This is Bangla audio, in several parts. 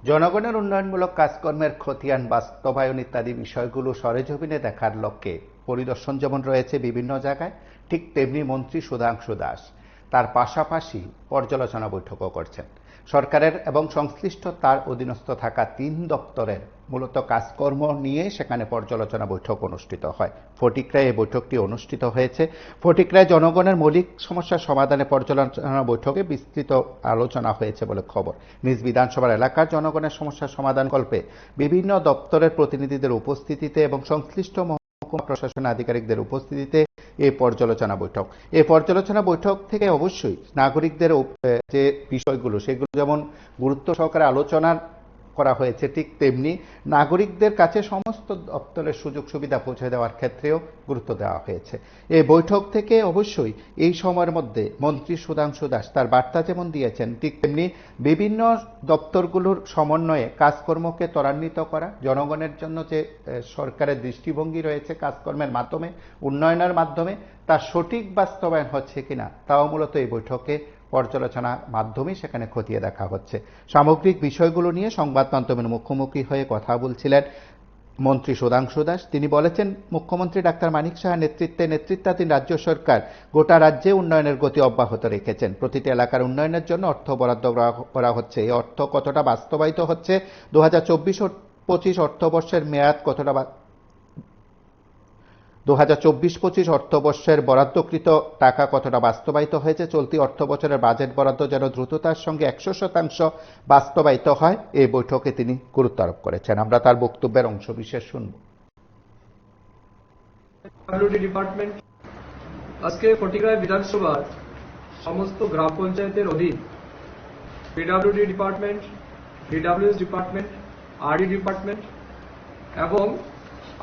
জনগণের উন্নয়নমূলক কাজকর্মের খতিয়ান বাস্তবায়ন ইত্যাদি বিষয়গুলো সরেজমিনে দেখার লক্ষ্যে পরিদর্শন যেমন রয়েছে বিভিন্ন জায়গায়, ঠিক তেমনি মন্ত্রী সুধাংশু দাস তার পাশাপাশি পর্যালোচনা বৈঠকও করছেন। সরকারের এবং সংশ্লিষ্ট তার অধীনস্থ থাকা 3 দপ্তরের মূলত কাজকর্ম নিয়ে সেখানে পর্যালোচনা বৈঠক অনুষ্ঠিত হয়। ফটিকরায় এই বৈঠকটি অনুষ্ঠিত হয়েছে। ফটিকরায় জনগণের মৌলিক সমস্যার সমাধানে পর্যালোচনা বৈঠকে বিস্তৃত আলোচনা হয়েছে বলে খবর। নিজ বিধানসভার এলাকার জনগণের সমস্যার সমাধানকল্পে বিভিন্ন দপ্তরের প্রতিনিধিদের উপস্থিতিতে এবং সংশ্লিষ্ট মহকুমা প্রশাসনের আধিকারিকদের উপস্থিতিতে এই পর্যালোচনা বৈঠক। এই পর্যালোচনা বৈঠক থেকে অবশ্যই নাগরিকদের যে বিষয়গুলো সেগুলো যেমন গুরুত্ব সহকারে আলোচনা করা হয়েছে, ঠিক তেমনি নাগরিকদের কাছে সমস্ত দপ্তরের সুযোগ সুবিধা পৌঁছে দেওয়ার ক্ষেত্রেও গুরুত্ব দেওয়া হয়েছে। এই বৈঠক থেকে অবশ্যই এই সময়ের মধ্যে মন্ত্রী সুধাংশু দাস তার বার্তা যেমন দিয়েছেন, ঠিক তেমনি বিভিন্ন দপ্তরগুলোর সমন্বয়ে কাজকর্মকে ত্বরান্বিত করা, জনগণের জন্য যে সরকারের দৃষ্টিভঙ্গি রয়েছে কাজকর্মের মাধ্যমে, উন্নয়নের মাধ্যমে তার সঠিক বাস্তবায়ন হচ্ছে কিনা তাও মূলত এই বৈঠকে পর্যালোচনার মাধ্যমে সেখানে খতিয়ে দেখা হচ্ছে। সামগ্রিক বিষয়গুলো নিয়ে সংবাদ মাধ্যমের মুখোমুখি হয়ে কথা বলছিলেন মন্ত্রী সুধাংশু দাস। তিনি বলেছেন, মুখ্যমন্ত্রী ডাক্তার মানিক সাহার নেতৃত্বাধীন রাজ্য সরকার গোটা রাজ্যে উন্নয়নের গতি অব্যাহত রেখেছেন। প্রতিটি এলাকার উন্নয়নের জন্য অর্থ বরাদ্দ করা হচ্ছে। এই অর্থ কতটা বাস্তবায়িত হচ্ছে, 2024-25 অর্থবর্ষের মেয়াদ কতটা 2024-25 অর্থবর্ষের বরাদ্দকৃত টাকা কতটা বাস্তবায়িত হয়েছে, চলতি অর্থবছরের বাজেট বরাদ্দ যেন দ্রুততার সঙ্গে 100% বাস্তবায়িত হয়, এই বৈঠকে তিনি গুরুত্ব আরোপ করেছেন। আমরা তার বক্তব্যের অংশবিশেষ শুনব। ডিপার্টমেন্ট আজকে ফটিকরায় বিধানসভার সমস্ত গ্রাম পঞ্চায়েতের অধীন PWD department, DWS department, RD department এবং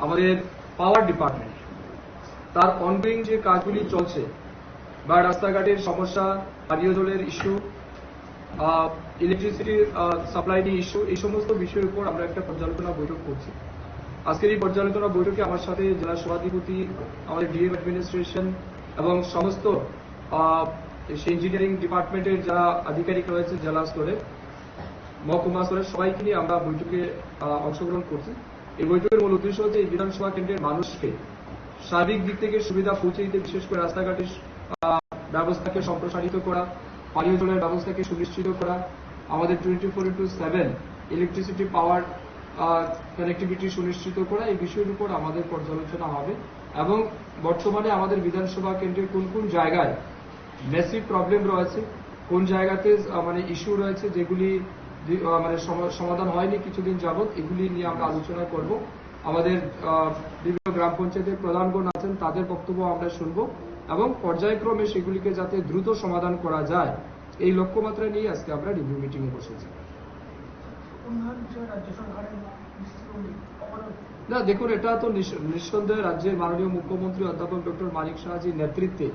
আমাদের পাওয়ার ডিপার্টমেন্ট তার অনগোয়িং যে কাজগুলি চলছে বা রাস্তাঘাটের সমস্যা, পানীয় জলের ইস্যু, ইলেকট্রিসিটির সাপ্লাই নিয়ে ইস্যু, এই সমস্ত বিষয়ের উপর আমরা একটা পর্যালোচনা বৈঠক করছি। আজকের এই পর্যালোচনা বৈঠকে আমার সাথে জেলা সভাধিপতি, আমাদের ডিএম অ্যাডমিনিস্ট্রেশন এবং সমস্ত ইঞ্জিনিয়ারিং ডিপার্টমেন্টের যারা আধিকারিক রয়েছে জেলা স্তরে, মহকুমা স্তরে সবাইকে নিয়ে আমরা বৈঠকে অংশগ্রহণ করছি। এই বৈঠকের মূল উদ্দেশ্য হচ্ছে এই বিধানসভা কেন্দ্রের মানুষকে সার্বিক দিক থেকে সুবিধা পৌঁছে দিতে, বিশেষ করে রাস্তাঘাটের ব্যবস্থাকে সম্প্রসারিত করা, পানীয় জলের ব্যবস্থাকে সুনিশ্চিত করা, আমাদের 24/7 ইলেকট্রিসিটি পাওয়ার কানেক্টিভিটি সুনিশ্চিত করা, এই বিষয়ের উপর আমাদের পর্যালোচনা হবে এবং বর্তমানে আমাদের বিধানসভা কেন্দ্রের কোন কোন জায়গায় মেসিভ প্রবলেম রয়েছে, কোন জায়গাতে মানে ইস্যু রয়েছে যেগুলি মানে সমাধান হয়নি কিছুদিন যাবৎ, এগুলি নিয়ে আমরা আলোচনা করব। আমাদের বিভিন্ন গ্রাম পঞ্চায়েতের প্রধানগণ আছেন, তাদের বক্তব্য আমরা শুনব এবং পর্যায়ক্রমে সেগুলিকে যাতে দ্রুত সমাধান করা যায় এই লক্ষ্যমাত্রা নিয়ে আজকে আমরা রিভিউ মিটিং এ বসেছি। না দেখুন, এটা তো নিঃসন্দেহে রাজ্যের মাননীয় মুখ্যমন্ত্রী অধ্যাপক ডক্টর মানিক সাহাজির নেতৃত্বে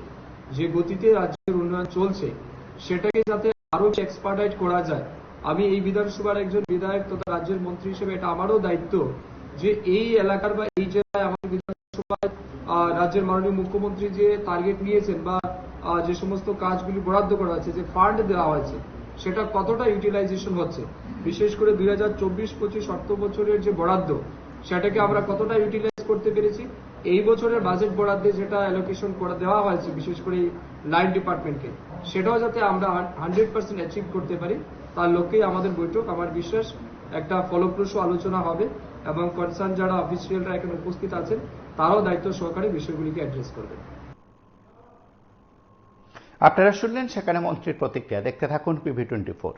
যে গতিতে রাজ্যের উন্নয়ন চলছে সেটাকে যাতে আরো এক্সপার্টাইজ করা যায়। আমি এই বিধানসভার একজন বিধায়ক তথা রাজ্যের মন্ত্রী হিসেবে এটা আমারও দায়িত্ব যে এই এলাকার বা এই জেলায় আমাদের বিধানসভায় রাজ্যের মাননীয় মুখ্যমন্ত্রী যে টার্গেট নিয়েছেন বা যে সমস্ত কাজগুলি বরাদ্দ করা হয়েছে, যে ফান্ড দেওয়া হয়েছে, সেটা কতটা ইউটিলাইজেশন হচ্ছে, বিশেষ করে 2024-25 অর্থ বছরের যে বরাদ্দ সেটাকে আমরা কতটা ইউটিলাইজ করতে পেরেছি। এই বছরের বাজেট বরাদ্দে যেটা অ্যালোকেশন করে দেওয়া হয়েছে বিশেষ করে লাইন ডিপার্টমেন্টকে, সেটাও যাতে আমরা 100% অ্যাচিভ করতে পারি, তার লক্ষ্যেই আমাদের বৈঠক। আমার বিশ্বাস একটা ফলপ্রসূ আলোচনা হবে এবং কনসার্ন যারা অফিসিয়ালরা এখানে উপস্থিত আছেন তারাও দায়িত্ব সহকারে বিষয়গুলিকে অ্যাড্রেস করবেন। আপনারা শুনলেন সেখানে মন্ত্রীর প্রতিক্রিয়া। দেখতে থাকুন PV24।